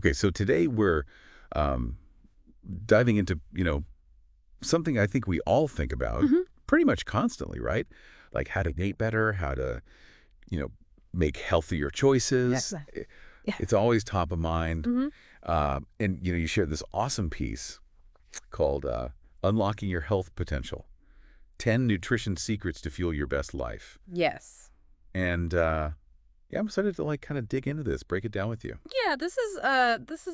Okay, so today we're um, diving into, something I think we all think about Hmm. pretty much constantly, right? Like how to date better, how to, you know, make healthier choices. Yes. Yeah. It's always top of mind. Hmm. And, you shared this awesome piece called Unlocking Your Health Potential, 10 Nutrition Secrets to Fuel Your Best Life. Yes. And, yeah, I'm excited to like kind of dig into this, break it down with you. Yeah, this is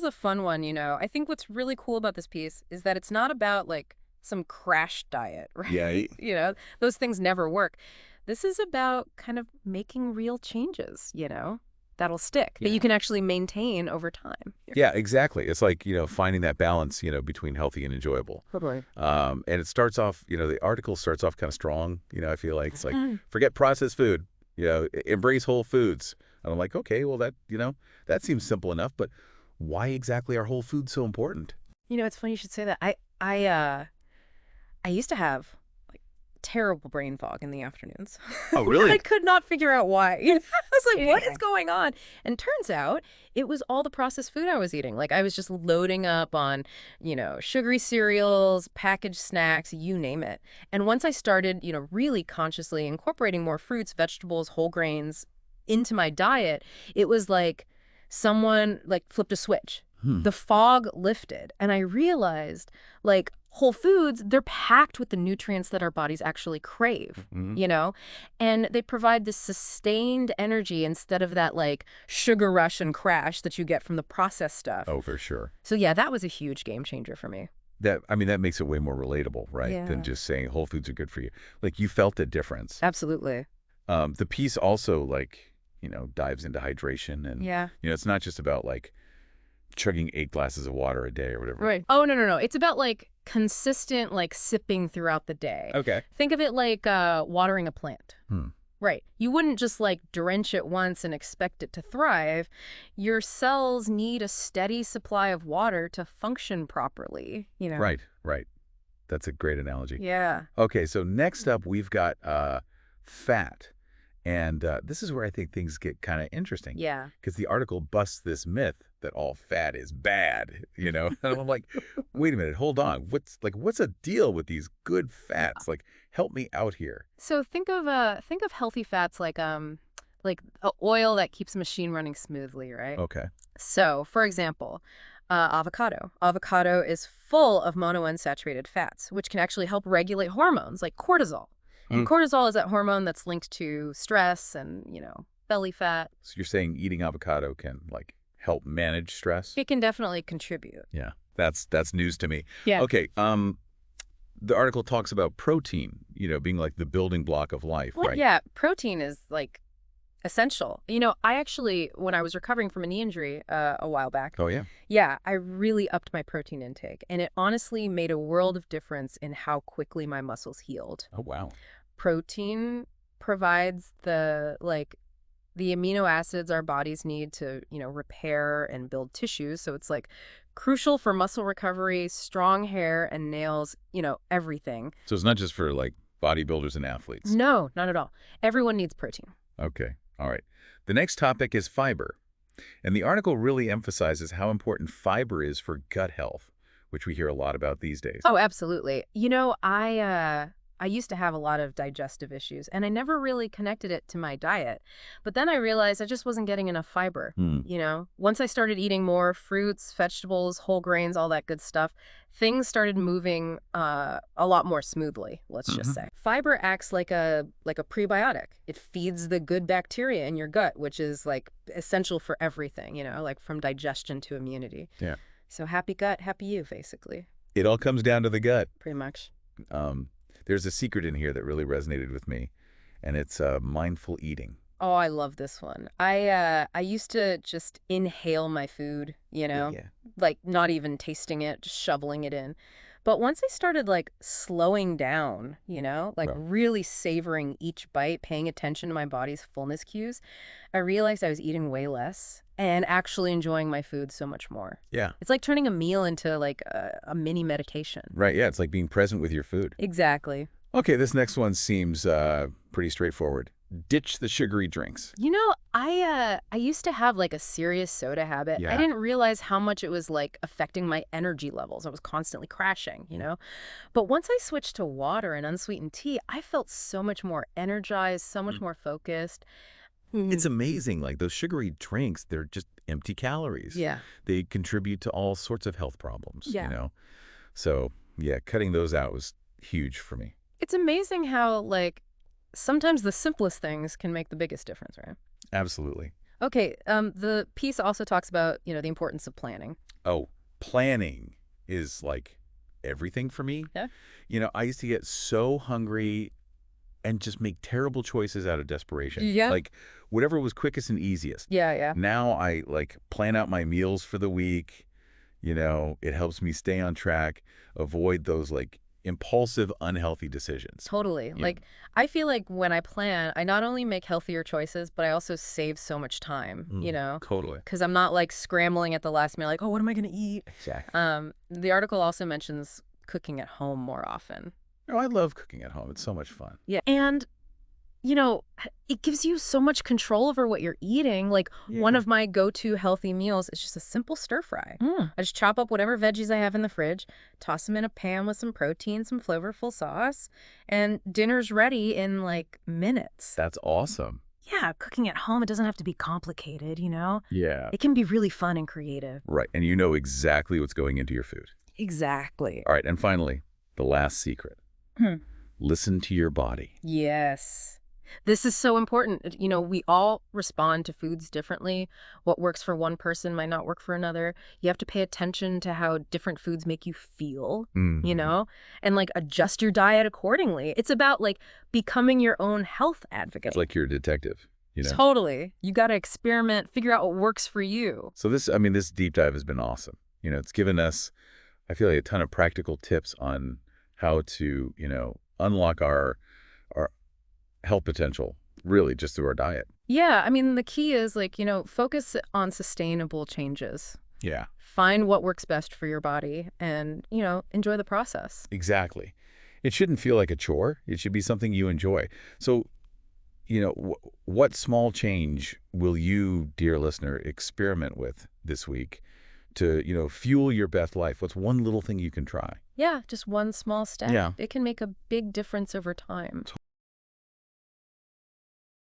a fun one, I think what's really cool about this piece is that it's not about like some crash diet, Yeah. right? Those things never work. This is about kind of making real changes, that'll stick, that Yeah. you can actually maintain over time. Yeah, exactly. It's like, finding that balance, between healthy and enjoyable. Totally. And it starts off, the article starts off kind of strong. I feel like it's like, Mhm. forget processed food, embrace whole foods. And I'm like, okay, well, that seems simple enough. But why exactly are whole foods so important? It's funny you should say that. I used to have like terrible brain fog in the afternoons. Oh, I really? could not figure out why. I was like, what Yeah. is going on? And turns out it was all the processed food I was eating. Like I was just loading up on, sugary cereals, packaged snacks, you name it. And once I started, really consciously incorporating more fruits, vegetables, whole grains into my diet, it was like someone like flipped a switch. Hmm. The fog lifted and I realized like whole foods, they're packed with the nutrients that our bodies actually crave, Mhm. and they provide this sustained energy instead of that like sugar rush and crash that you get from the processed stuff. Oh, for sure. So yeah, that was a huge game changer for me. That makes it way more relatable, right? Yeah. Than just saying whole foods are good for you. Like you felt a difference. Absolutely. The piece also like, dives into hydration and, Yeah. it's not just about like chugging 8 glasses of water a day or whatever. Right. Oh, no. It's about like consistent like sipping throughout the day. Okay. Think of it like watering a plant. Hmm. Right. You wouldn't just like drench it once and expect it to thrive. Your cells need a steady supply of water to function properly. Right. That's a great analogy. Yeah. Okay, so next up we've got fat. And this is where I think things get kind of interesting. Yeah. Because the article busts this myth that all fat is bad, And I'm like, wait a minute, hold on. What's a deal with these good fats? Like, help me out here. So think of healthy fats like a oil that keeps a machine running smoothly, right? Okay. So, for example, avocado. Avocado is full of monounsaturated fats, which can actually help regulate hormones like cortisol. And cortisol is that hormone that's linked to stress and, belly fat. So you're saying eating avocado can like help manage stress? It can definitely contribute. Yeah. That's news to me. Yeah. Okay. The article talks about protein, being like the building block of life, Well, right? yeah, protein is like essential. I actually, when I was recovering from a knee injury a while back, Oh, yeah. yeah, I really upped my protein intake. And it honestly made a world of difference in how quickly my muscles healed. Oh, wow. Protein provides the amino acids our bodies need to, repair and build tissues. So it's like crucial for muscle recovery, strong hair and nails, everything. So it's not just for like bodybuilders and athletes. No, not at all. Everyone needs protein. Okay. All right. The next topic is fiber. And the article really emphasizes how important fiber is for gut health, which we hear a lot about these days. Oh, absolutely. I used to have a lot of digestive issues, and I never really connected it to my diet. But then I realized I just wasn't getting enough fiber. Hmm. Once I started eating more fruits, vegetables, whole grains, all that good stuff, things started moving a lot more smoothly, let's just say. Fiber acts like a prebiotic. It feeds the good bacteria in your gut, which is like essential for everything, like from digestion to immunity. Yeah. So happy gut, happy you, basically, It all comes down to the gut. pretty much. There's a secret in here that really resonated with me, and it's mindful eating. Oh, I love this one. I used to just inhale my food, Yeah. like not even tasting it, just shoveling it in. But once I started like slowing down, like Right. really savoring each bite, paying attention to my body's fullness cues, I realized I was eating way less and actually enjoying my food so much more. Yeah. It's like turning a meal into like a mini meditation. Right. Yeah. It's like being present with your food. Exactly. Okay. This next one seems pretty straightforward. ditch the sugary drinks. I used to have like a serious soda habit. I Yeah. didn't realize how much it was like affecting my energy levels. I was constantly crashing. But once I switched to water and unsweetened tea, I felt so much more energized, so much more focused. It's amazing. Like those sugary drinks, they're just empty calories. Yeah. They contribute to all sorts of health problems, Yeah. So, yeah, cutting those out was huge for me. It's amazing how, like, sometimes the simplest things can make the biggest difference, right? Absolutely. Okay, the piece also talks about, the importance of planning. Oh, planning is like everything for me. Yeah. I used to get so hungry and just make terrible choices out of desperation. Yeah. Like whatever was quickest and easiest. Yeah. Now I like plan out my meals for the week. It helps me stay on track, avoid those like impulsive, unhealthy decisions. Totally. Yeah. Like, I feel like when I plan, I not only make healthier choices, but I also save so much time, Totally. because I'm not like scrambling at the last minute, like, oh, what am I going to eat? Exactly. The article also mentions cooking at home more often. Oh, I love cooking at home. It's so much fun. Yeah. And, it gives you so much control over what you're eating. Like, one of my go-to healthy meals is just a simple stir fry. I just chop up whatever veggies I have in the fridge, toss them in a pan with some protein, some flavorful sauce, and dinner's ready in like minutes. That's awesome. Yeah, cooking at home, it doesn't have to be complicated. Yeah. It can be really fun and creative. Right. And you know exactly what's going into your food. Exactly. All right. And finally, the last secret. Listen to your body. Yes. This is so important. We all respond to foods differently. What works for one person might not work for another. You have to pay attention to how different foods make you feel, and like adjust your diet accordingly. It's about like becoming your own health advocate. It's like you're a detective. Totally. You got to experiment, figure out what works for you. So this deep dive has been awesome. It's given us, I feel like, a ton of practical tips on how to, unlock our health potential, really, just through our diet. Yeah, the key is like, focus on sustainable changes. Yeah. Find what works best for your body and, enjoy the process. Exactly. It shouldn't feel like a chore. It should be something you enjoy. So, what small change will you, dear listener, experiment with this week to, fuel your best life? What's one little thing you can try? Yeah, just one small step. Yeah. It can make a big difference over time.